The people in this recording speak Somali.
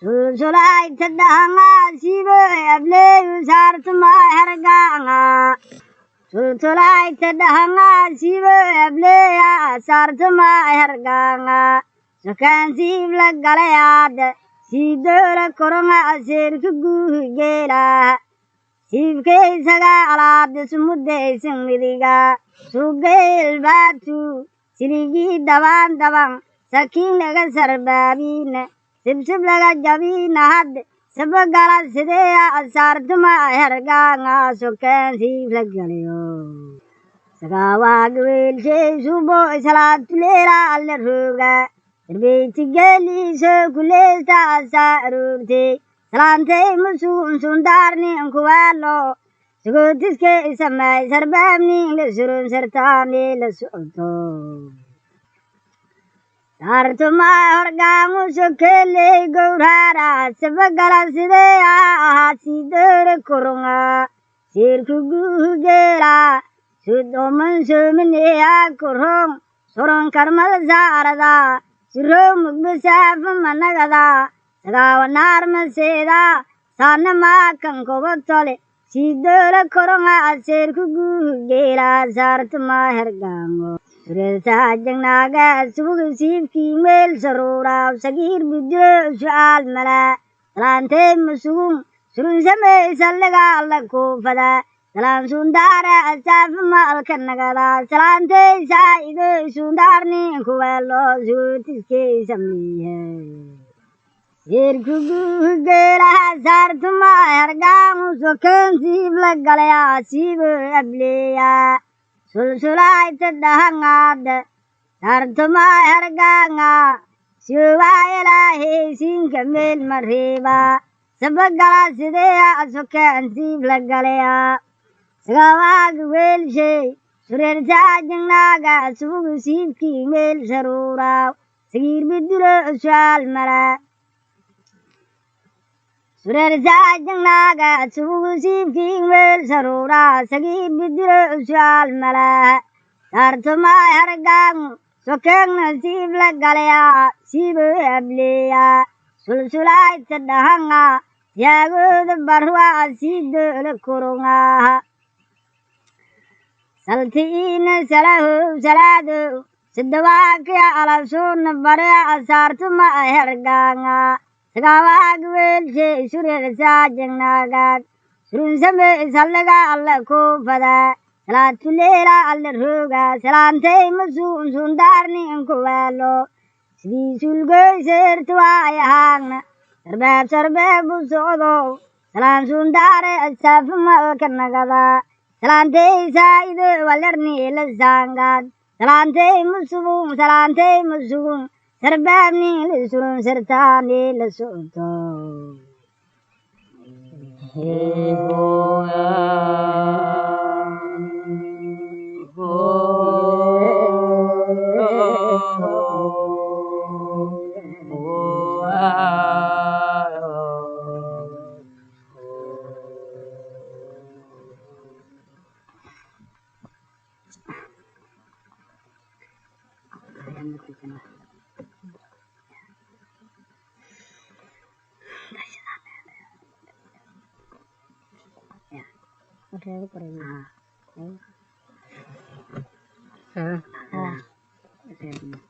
sulsulay tadahanga sibo able sartuma herganga sulsulay tadahanga sibo able sartuma herganga sukan sib la galayad sidora koronga aserku guhgela sibkay saga alad sumuday singmidiga sugel batu siligi daban sakin laga sarbabine sibsib laga jabina had sabagala sideya sartuma herganga sukan sib la galayo sagawa gwel shay subo salatulera alruga Beyti geli sökulesta sarurti salante musun sundarni kuwalo sugutiske samay sarbamni lesurun sertani lesuto sartuma horgangu sukele gaurara sabagala sideya hasidur kurunga sirkugu gela sudoman sumniya kurung sorong karmal zarada Surum bisaf managada sagawanar maseda sanama kankobotole sidora koronga aserku gela sartuma hergango suresa jangnaga sugu sifki mel sarura sagir bidro sual mala salante musugun surun same sallaga alla kofada salam sundara asaf mal kanagada salante saido sundarni kuwalo zutiske samliye sirkugu gela sartuma hergangu sukan sib la galaya sib ableya sulsulay tadahangad sartuma herganga siwayela hesin kamel marheba sabagala sideya sukan sib la galaya sagawag wel shay surer sajnaga sugu sibki mel sarura sagir bidro swal mara surer sajnaga sugu sibki mel sarura sagir bidro swal mara sartuma hergang sokeng sib la galaya sibu ableya sulsulay tadahanga yagud barwa sidul kurunga saltina salahu saladu sidawak ya alasun bare sartuma herganga sagawag wel shay surer sajnaga surun same sallaga alla kofada salatulera alla ruga salante musun sundarni kuwalo sidi sulgo sertwa ayhangna sarbab busodo salam sundare asafma kanagada salante saido walarni lazangad salante musugun sarbabni lesurun sertani lesuto Okay,